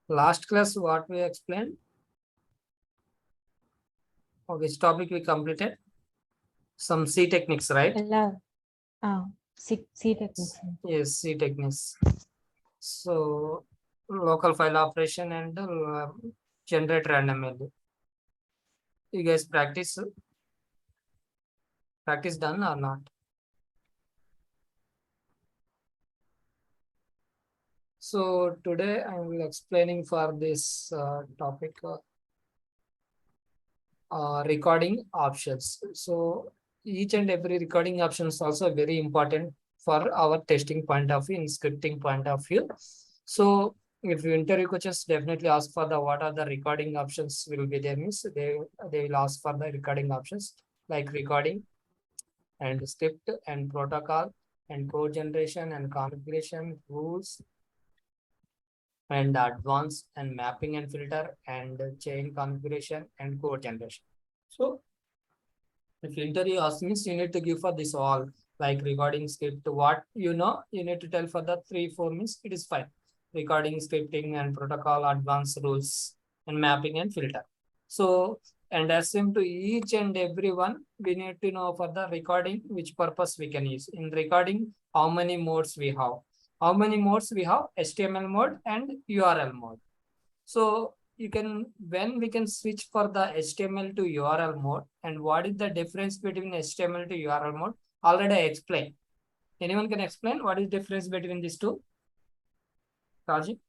Last class, what we explained? Or which topic we completed? Some C techniques, right? C techniques. Yes, C techniques. So local file operation and generate random value. You guys practice done or not? So today I will explaining for this topic recording options. So each and every recording option is also very important for our testing point of view, in scripting point of view. So if you interview coaches definitely ask for the what are the recording options will be there, means they will ask for the recording options like recording and script and protocol and code generation and configuration rules and advanced and mapping and filter and chain configuration and code generation. So if interview asks means you need to give for this all like recording script, what you know, you need to tell for the 3-4 means it is fine. Recording, scripting and protocol, advanced rules and mapping and filter. So and assume to each and every one, we need to know for the recording which purpose we can use. In recording, how many modes we have. How many modes we have? HTML mode and URL mode. So you can, when we can switch for the HTML to URL mode, and what is the difference between HTML to URL mode? Already I explained. Anyone can explain what is difference between these two? Raji?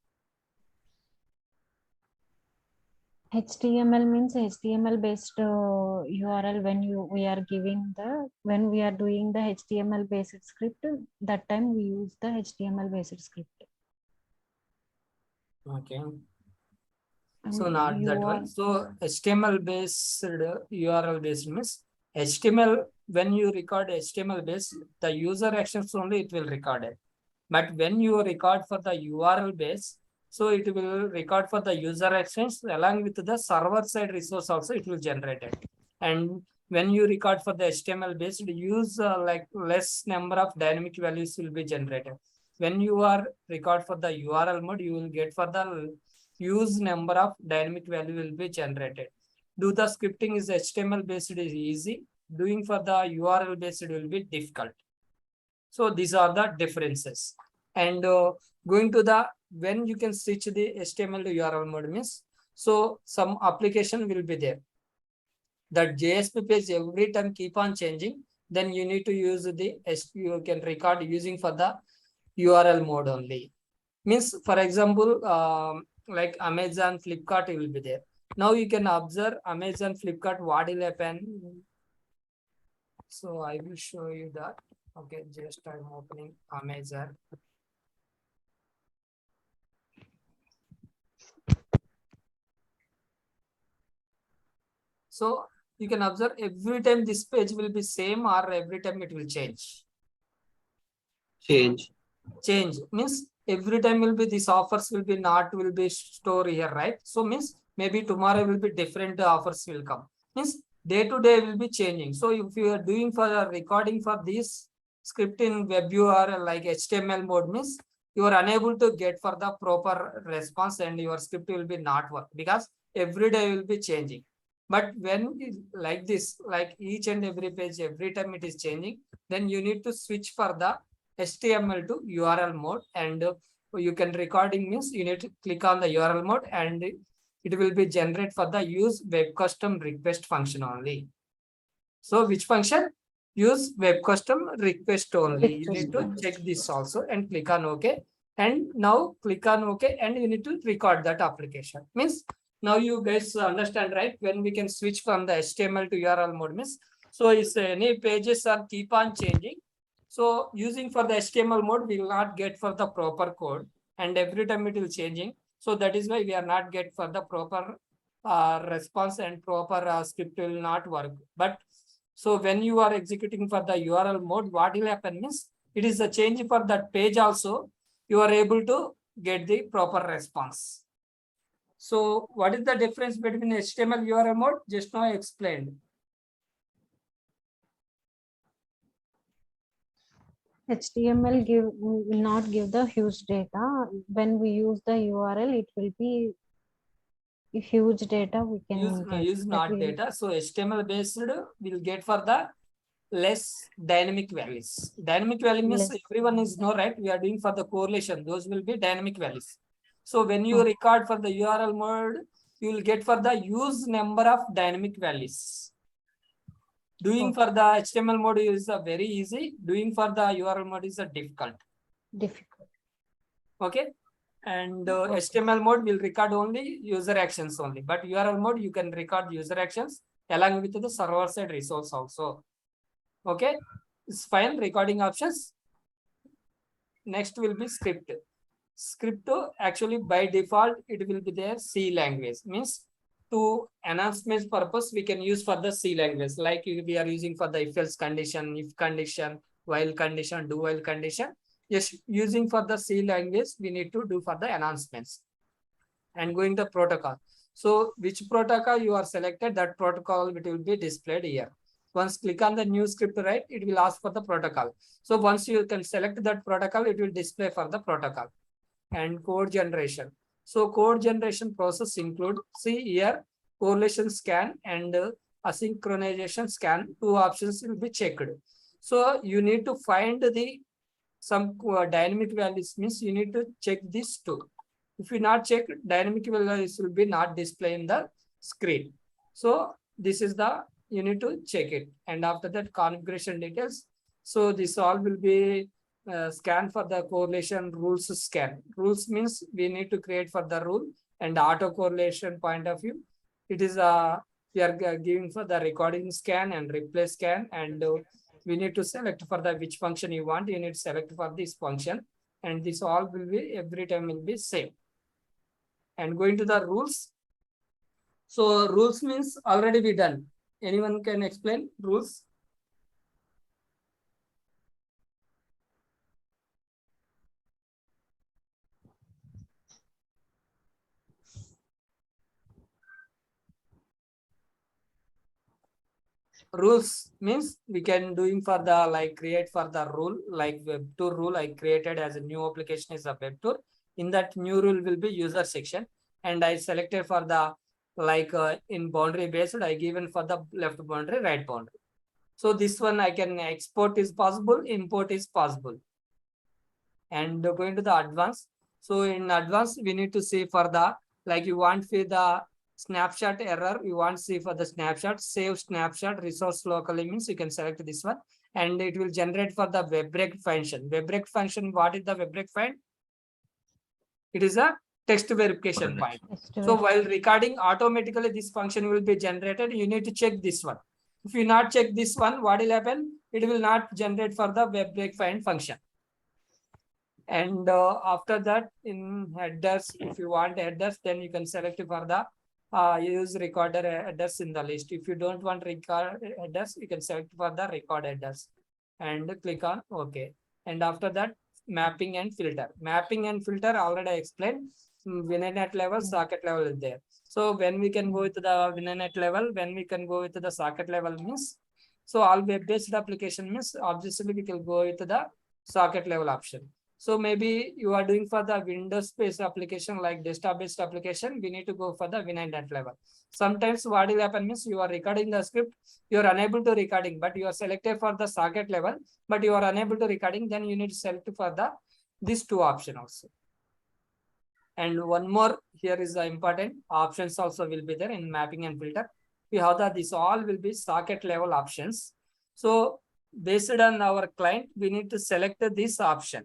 HTML means HTML based URL. When we are doing the HTML based script, that time we use the HTML based script. Okay. So not that one. So HTML based URL based means HTML, when you record HTML based, the user actions only it will record it. But when you record for the URL base, so it will record for the user actions along with the server side resource also it will generate it. And when you record for the HTML based, use like less number of dynamic values will be generated. When you are record for the URL mode, you will get for the use number of dynamic value will be generated. Do the scripting is HTML based is easy. Doing for the URL based will be difficult. So these are the differences. And going to the, when you can switch the HTML to URL mode means, so some application will be there. That JSP page every time keep on changing, then you need to use the, you can record using for the URL mode only. Means for example, like Amazon, Flipkart will be there. Now you can observe Amazon, Flipkart, what will happen. So I will show you that. Okay, just I'm opening Amazon. So you can observe every time this page will be same or every time it will change. Change means every time will be these offers will be not will be store here, right? So means maybe tomorrow will be different offers will come. Means day to day will be changing. So if you are doing for a recording for this script in WebViewer like HTML mode means you are unable to get for the proper response and your script will be not work because every day will be changing. But when like this, like each and every page, every time it is changing, then you need to switch for the HTML to URL mode, and you can recording means you need to click on the URL mode and it will be generate for the use web custom request function only. So which function? Use web custom request only. You need to check this also and click on OK. And now click on OK and you need to record that application. Means now you guys understand, right? When we can switch from the HTML to URL mode means, so if any pages are keep on changing, so using for the HTML mode, we will not get for the proper code and every time it will changing. So that is why we are not get for the proper response and proper script will not work. But so when you are executing for the URL mode, what will happen means it is a change for that page also. You are able to get the proper response. So what is the difference between HTML URL mode? Just now I explained. HTML will not give the huge data. When we use the URL, it will be huge data we can get. Use not data. So HTML based will get for the less dynamic values. Dynamic value means everyone is no right. We are doing for the correlation. Those will be dynamic values. So when you record for the URL mode, you will get for the use number of dynamic values. Doing for the HTML mode is very easy. Doing for the URL mode is difficult. Okay. And HTML mode will record only user actions only. But URL mode, you can record user actions along with the server side resource also. Okay. It's fine. Recording options. Next will be script. Script actually by default, it will be there C language. Means to enhancement purpose, we can use for the C language. Like we are using for the if else condition, if condition, while condition, do while condition. Yes, using for the C language, we need to do for the enhancements. And going the protocol. So which protocol you are selected, that protocol it will be displayed here. Once click on the new script, right, it will ask for the protocol. So once you can select that protocol, it will display for the protocol. And code generation. So code generation process include, see here, correlation scan and asynchronization scan. Two options will be checked. So you need to find the some dynamic values, means you need to check these two. If you not check, dynamic values will be not display in the screen. So this is the, you need to check it. And after that, configuration details. So this all will be scan for the correlation rules scan. Rules means we need to create for the rule, and auto correlation point of view. It is we are giving for the recording scan and replay scan, and we need to select for the which function you want. You need to select for this function, and this all will be every time will be same. And going to the rules. So rules means already be done. Anyone can explain rules? Rules means we can doing for the like create for the rule, like web2 rule I created as a new application is a web2. In that new rule will be user section, and I selected for the like in boundary based, I given for the left boundary, right boundary. So this one I can export is possible, import is possible. And going to the advanced. So in advanced, we need to see for the, like you want for the snapshot error, you want to see for the snapshot, save snapshot resource locally means you can select this one, and it will generate for the WebRec function. WebRec function, what is the WebRec find? It is a text verification point. So while recording, automatically this function will be generated. You need to check this one. If you not check this one, what will happen? It will not generate for the WebRec find function. And after that, in headers, if you want headers, then you can select for the use recorder headers in the list. If you don't want record headers, you can select for the record headers and click on OK. And after that, mapping and filter. Mapping and filter already I explained. VNet level, socket level is there. So when we can go with the VNet level, when we can go with the socket level means, so all web-based application means obviously we can go with the socket level option. So maybe you are doing for the Windows-based application like desktop-based application, we need to go for the VNet level. Sometimes what will happen means you are recording the script, you are unable to recording, but you are selected for the socket level, but you are unable to recording, then you need to select for the these two options also. And one more here is the important options also will be there in mapping and filter. We have that this all will be socket level options. So based on our client, we need to select this option.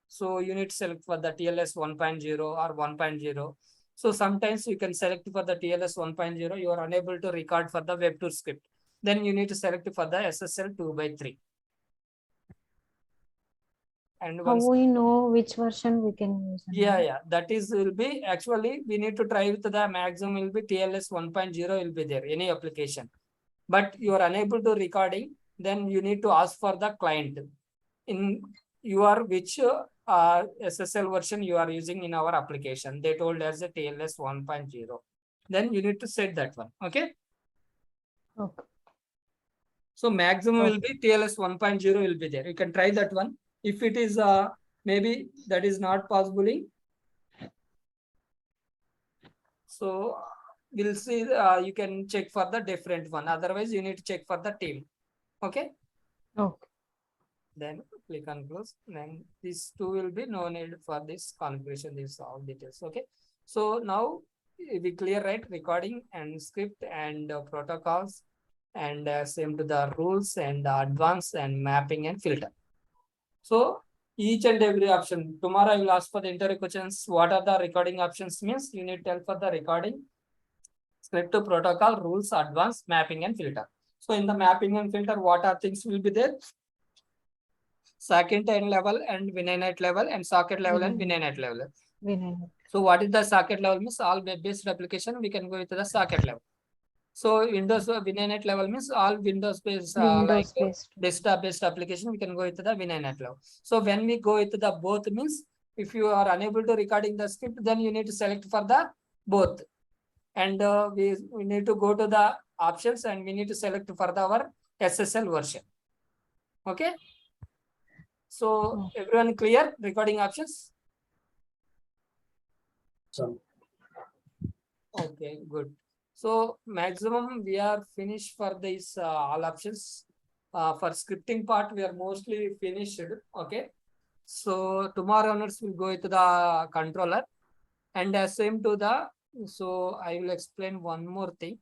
So you need to select for the TLS 1.0 or 1.0. So sometimes you can select for the TLS 1.0, you are unable to record for the Web2 script. Then you need to select for the SSL 2x3. And how we know which version we can use? Yeah, that is will be actually we need to try with the maximum will be TLS 1.0 will be there, any application. But you are unable to recording, then you need to ask for the client in your which SSL version you are using in our application. They told as a TLS 1.0. Then you need to set that one. Okay. Okay. So maximum will be TLS 1.0 will be there. You can try that one. If it is maybe that is not possible, so we'll see, you can check for the different one. Otherwise, you need to check for the team. Okay. Okay. Then click on close. Then these two will be no need for this configuration, these all details. Okay. So now we clear, right? Recording and script and protocols and same to the rules and advanced and mapping and filter. So each and every option. Tomorrow I will ask for the interview questions. What are the recording options? Means you need to tell for the recording, script to protocol, rules, advanced, mapping and filter. So in the mapping and filter, what are things will be there? Socket level and VNet level and socket level and VNet level. VNet. So what is the socket level? Means all web-based application, we can go with the socket level. So Windows VNet level means all Windows-based like based. desktop-based application, we can go with the VNet level. So when we go with the both means, if you are unable to recording the script, then you need to select for the both. And we need to go to the options and we need to select for the our SSL version. Okay. So everyone clear recording options? Okay, good. So maximum we are finished for this all options. For scripting part, we are mostly finished. Okay. So tomorrow onwards we'll go to the controller and same to the, so I will explain one more thing.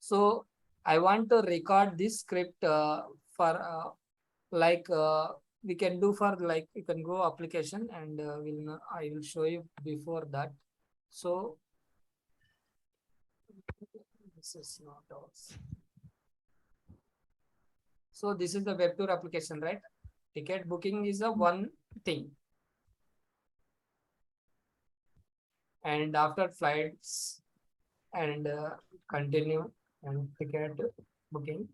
So I want to record this script for like we can do for like, you can go application and I will show you before that. So this is not ours. So this is the web tour application, right? Ticket booking is a one thing. And after flights and continue and ticket booking.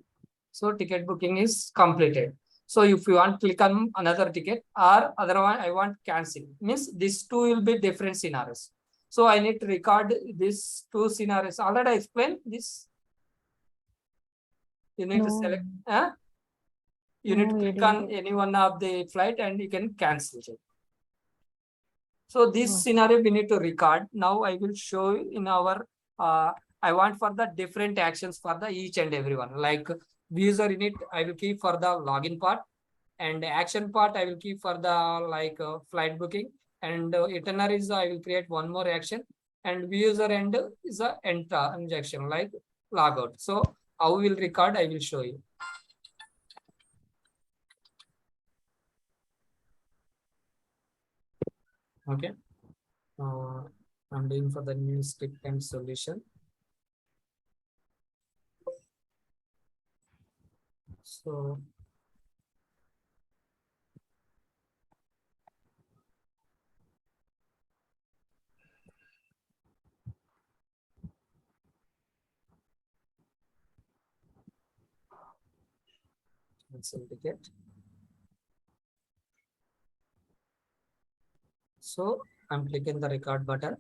So ticket booking is completed. So if you want, click on another ticket or otherwise I want cancel. Means these two will be different scenarios. So I need to record these two scenarios. Already I explained this. You need to select. You need to click on any one of the flight and you can cancel it. So this scenario we need to record. Now I will show you in our, I want for the different actions for the each and every one. Like user init, I will keep for the login part, and action part I will keep for the like flight booking, and itineraries I will create one more action, and user end is a enter injection like logout. So how we will record, I will show you. Okay. I'm doing for the new script and solution. So cancel ticket. So I'm clicking the record button.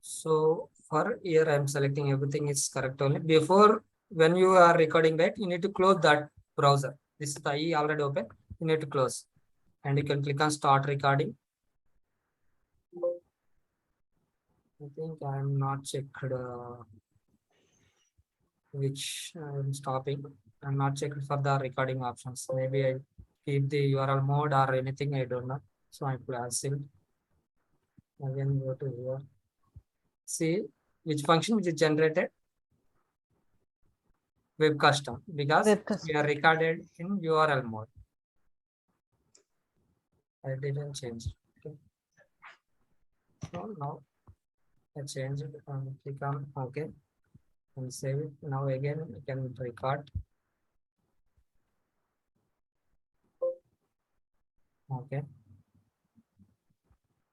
So for here, I'm selecting everything is correct only. Before, when you are recording that, you need to close that browser. This is the IE already open. You need to close, and you can click on start recording. I think I'm not checked which I'm stopping. I'm not checked for the recording options. Maybe I keep the URL mode or anything. I don't know. So I plus it. Again, go to here. See which function which is generated. Web custom, because we are recorded in URL mode. I didn't change. Okay. So now I change it and click on OK and save it. Now again we can record. Okay.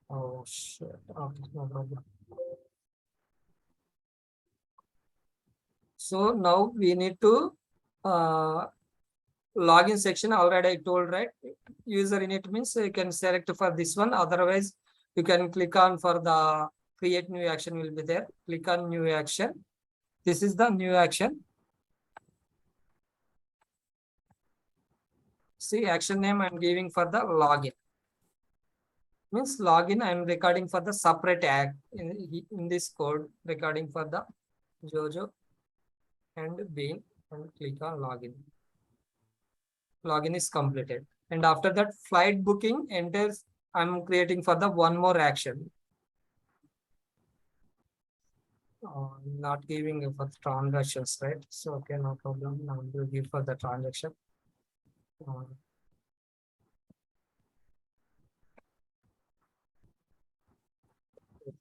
Oh shit. Okay, no problem. So now we need to login section. Already I told, right? User init means you can select for this one. Otherwise, you can click on for the create new action will be there. Click on new action. This is the new action. See, action name I'm giving for the login. Means login, I'm recording for the separate act in this code, recording for the Jojo and Bean, and click on login. Login is completed. And after that, flight booking enters, I'm creating for the one more action. Not giving for transactions, right? So, okay, no problem. Now we'll give for the transaction.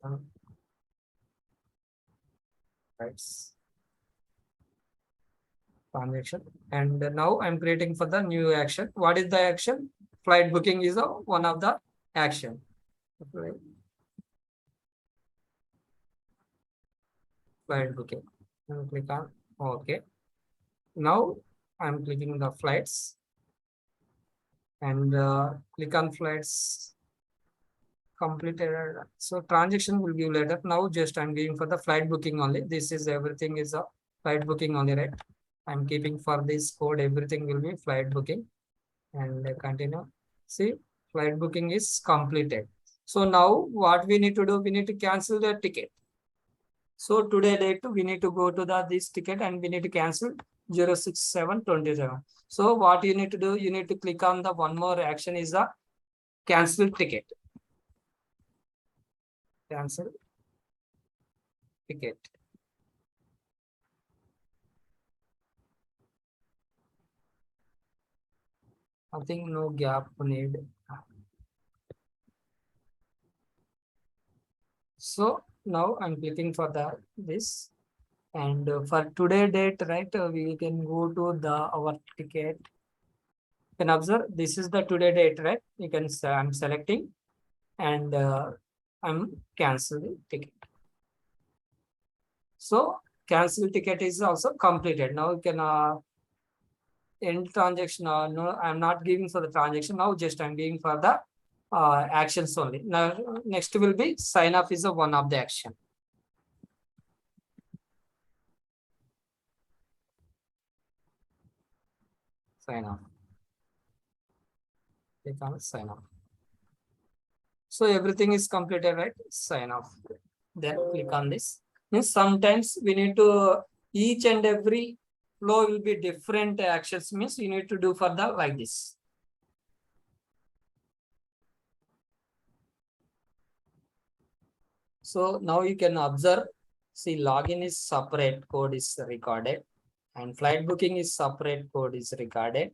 Uh, right. Transaction. And now I'm creating for the new action. What is the action? Flight booking is one of the action. Right. Flight booking. And click on OK. Now I'm clicking the flights and click on flights completed. So transaction will give later. Now just I'm giving for the flight booking only. This is everything is a flight booking only, right? I'm keeping for this code, everything will be flight booking and continue. See, flight booking is completed. So now what we need to do, we need to cancel the ticket. So today date, we need to go to this ticket and we need to cancel 06727. So what you need to do, you need to click on the one more action is the cancel ticket. Cancel ticket. I think no gap need. So now I'm clicking for this, and for today date, right? We can go to our ticket. You can observe this is the today date, right? You can I'm selecting, and I'm canceling ticket. So cancel ticket is also completed. Now you can end transaction. No, I'm not giving for the transaction now. Just I'm giving for the actions only. Now next will be sign off is one of the action. Sign off. Click on sign off. So everything is completed, right? Sign off. Then click on this. Means sometimes we need to each and every flow will be different actions. Means you need to do for the like this. So now you can observe. See, login is separate code is recorded, and flight booking is separate code is recorded.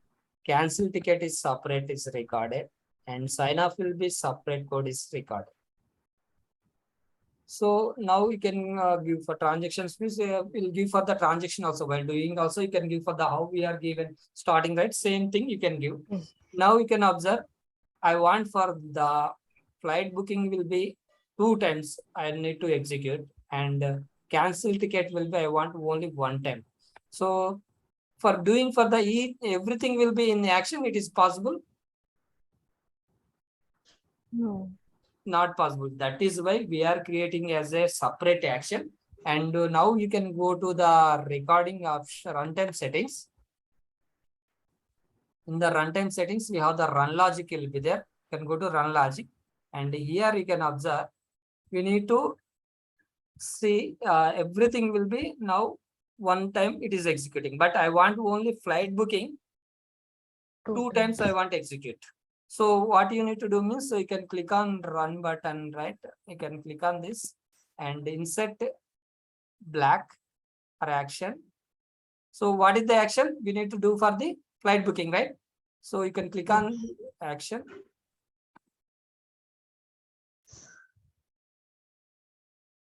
Cancel ticket is separate is recorded, and sign off will be separate code is recorded. So now you can give for transactions, means we'll give for the transaction also. While doing also, you can give for the how we are given starting, right? Same thing you can give. Yes. Now you can observe, I want for the flight booking will be 2 times I need to execute, and cancel ticket will be I want only 1 time. So for doing for the everything will be in action, it is possible? No. Not possible. That is why we are creating as a separate action. And now you can go to the recording of runtime settings. In the runtime settings, we have the run logic will be there. You can go to run logic, and here you can observe. We need to see everything will be now 1 time it is executing, but I want only flight booking 2 times I want to execute. So what you need to do means, so you can click on run button, right? You can click on this and insert black or action. So what is the action we need to do for the flight booking, right? So you can click on action.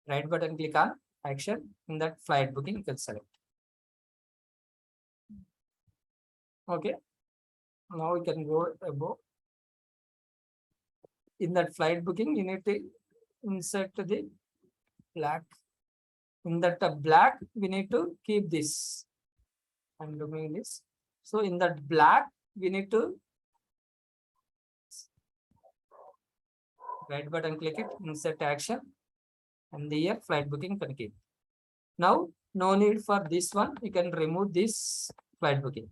Right button, click on action. In that flight booking, you can select. Okay. Now we can go above. In that flight booking, you need to insert the black. In that black, we need to keep this. I'm doing this. So in that black, we need to right button, click it, insert action, and the here flight booking can keep. Now, no need for this one. You can remove this flight booking.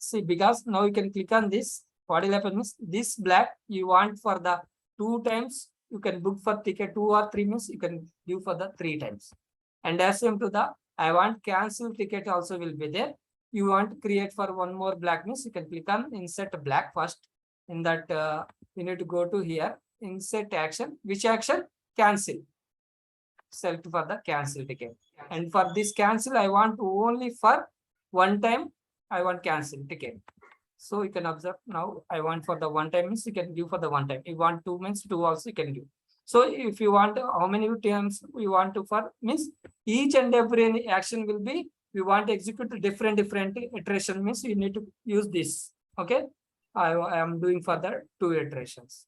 See, because now you can click on this. What will happen is this black you want for the 2 times. You can book for ticket 2 or 3 means you can give for the 3 times. And as same to the I want cancel ticket also will be there. You want to create for one more black means you can click on insert black first. In that you need to go to here, insert action. Which action? Cancel. Select for the cancel ticket. And for this cancel, I want only for one time. I want cancel ticket. So you can observe now. I want for the one time means you can give for the one time. You want 2 means 2 also you can give. So if you want how many times you want to for means each and every action will be we want to execute different iteration means you need to use this. Okay, I am doing for the 2 iterations.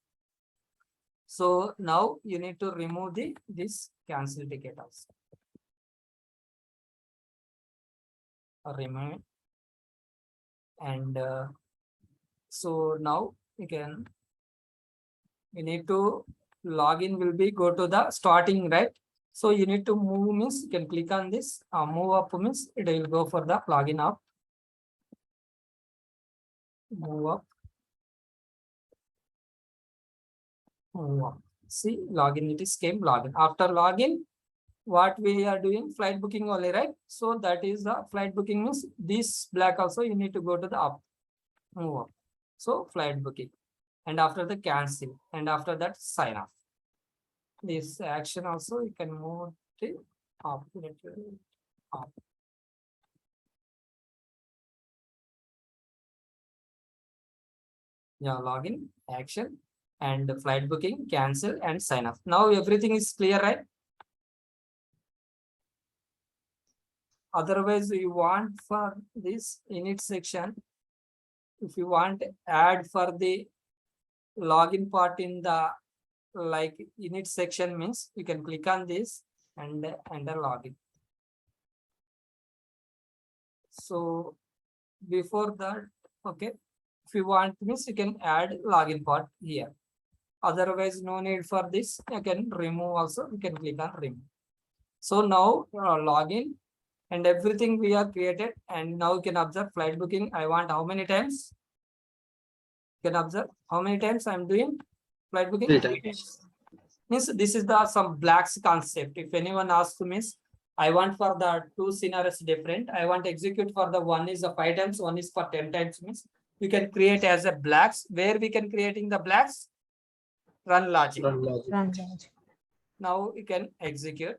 So now you need to remove this cancel ticket also. Remove. And so now we need to login will be go to the starting, right? So you need to move means you can click on this move up means it will go for the login up. Move up. Move up. See, login, it is came login. After login, what we are doing flight booking only, right? So that is the flight booking means this black also you need to go to the up. Move up. So flight booking. And after the cancel and after that sign off. This action also you can move to up. Up. Yeah, login, action, and flight booking, cancel, and sign off. Now everything is clear, right? Otherwise, you want for this init section, if you want add for the login part in the like init section means you can click on this and enter login. So before that, okay, if you want means you can add login part here. Otherwise, no need for this. You can remove also. You can click on remove. So now login and everything we are created, and now you can observe flight booking. I want how many times? You can observe how many times I'm doing flight booking. 3 times. Means this is the some blacks concept. If anyone asks means I want for the 2 scenarios different. I want to execute for the one is a 5 times, one is for 10 times means you can create as a blacks. Where we can creating the blacks? Run logic. Run logic. Run logic. Now you can execute.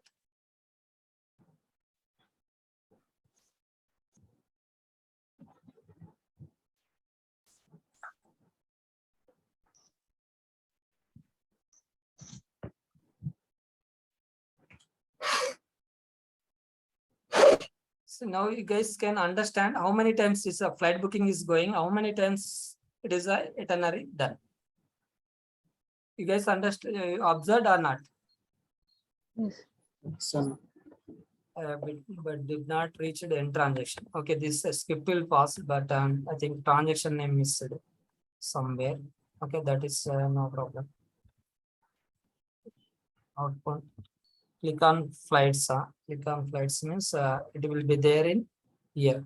So now you guys can understand how many times this flight booking is going, how many times it is a itinerary done. You guys understand, observed or not? Yes. Some But did not reach the end transaction. Okay, this script will pass, but I think transaction name is somewhere. Okay, that is no problem. Output. Click on flights. Click on flights means it will be there in here.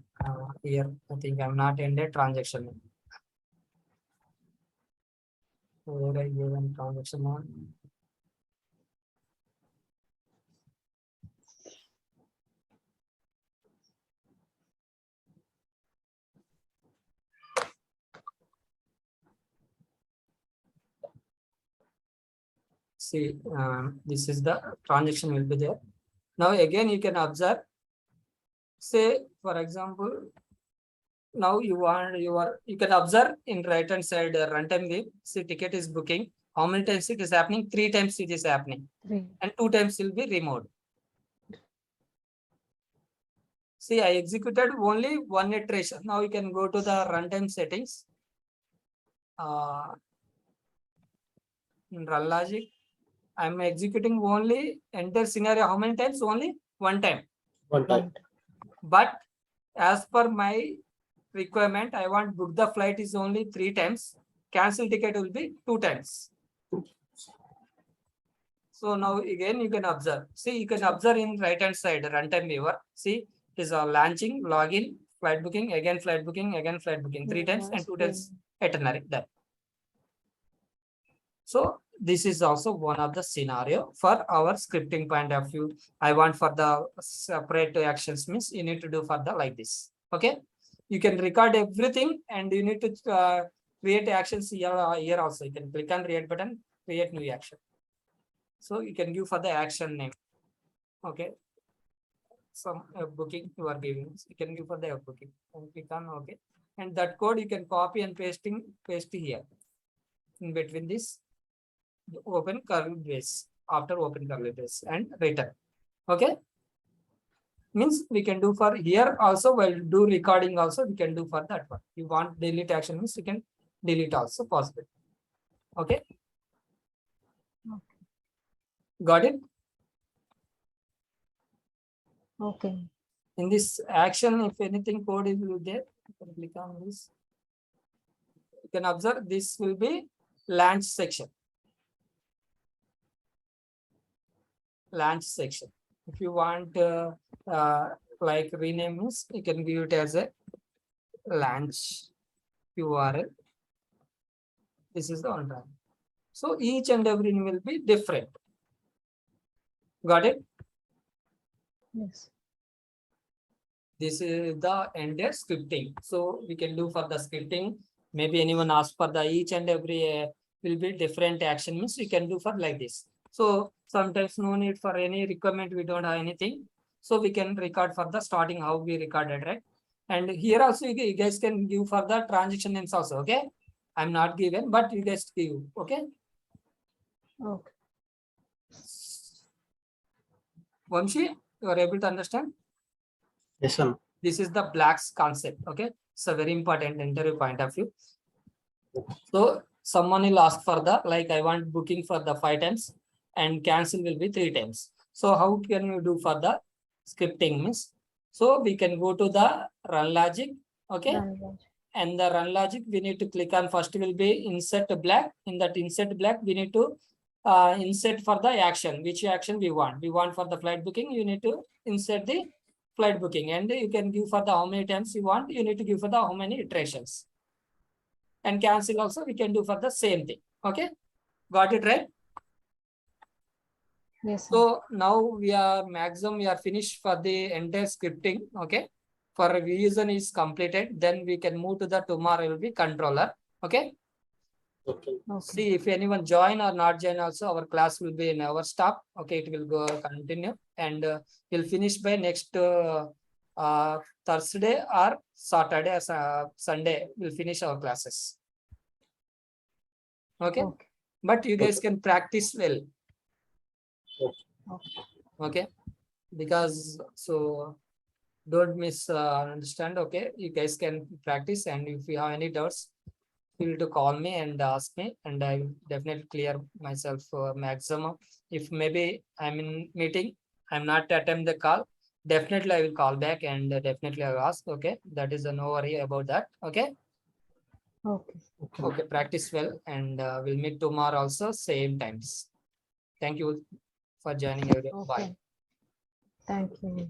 Here, I think I'm not ended transaction. Where I given transaction on. See, this is the transaction will be there. Now again you can observe. Say for example, now you can observe in right hand side runtime view. See, ticket is booking. How many times it is happening? 3 times it is happening, 3. and 2 times will be removed. See, I executed only one iteration. Now you can go to the runtime settings. In run logic, I'm executing only enter scenario. How many times? Only one time. one time. But as per my requirement, I want book the flight is only 3 times. Cancel ticket will be 2 times. So now again you can observe. See, you can observe in right hand side runtime viewer. See, it is a launching, login, flight booking, again flight booking, again flight booking, 3 times and 2 times itinerary done. So this is also one of the scenario for our scripting point of view. I want for the separate actions means you need to do for the like this. Okay, you can record everything and you need to create actions here also. You can click on create button, create new action. So you can give for the action name. Okay, some booking you are giving, you can give for the booking and click on okay, and that code you can copy and paste here in between this. Open curly brace, after open curly brace and return. Okay, means we can do for here also, while do recording also we can do for that one. You want delete action means you can delete also possible. Okay, got it? Okay. In this action, if anything code is there, you can click on this. You can observe this will be launch section. Launch section. If you want like rename this, you can give it as a launch URL. This is the one time. So each and every will be different. Got it? Yes. This is the ended scripting. So we can do for the scripting. Maybe anyone asks for the each and every will be different action means you can do for like this. So sometimes no need for any requirement, we don't have anything. So we can record for the starting how we recorded, right? And here also you guys can give for the transition names also, okay? I'm not given, but you guys give, okay? Okay. Vamshi, you are able to understand? Yes, sir. This is the blacks concept, okay? It's a very important interview point of view. So someone will ask for the, like I want booking for the 5 times and cancel will be 3 times. So how can you do for the scripting means? So we can go to the run logic, okay? And the run logic, we need to click on first will be insert black. In that insert black, we need to insert for the action, which action we want. We want for the flight booking, you need to insert the flight booking, and you can give for the how many times you want, you need to give for the how many iterations. And cancel also we can do for the same thing. Okay, got it right? Yes, sir. So now we are maximum, we are finished for the entire scripting. Okay, for revision is completed, then we can move to the tomorrow will be controller. Okay. Okay. See if anyone join or not join also, our class will be never stop. Okay, it will go continue and we'll finish by next Thursday or Saturday, Sunday. We'll finish our classes. Okay, but you guys can practice well. Okay, because so don't misunderstand. Okay, you guys can practice, and if you have any doubts, feel to call me and ask me, and I will definitely clear myself maximum. If maybe I'm in meeting, I'm not attend the call, definitely I will call back and definitely I will ask. Okay, that is no worry about that. Okay. Okay, practice well, and we'll meet tomorrow also same times. Thank you for joining everyone. Bye. Thank you.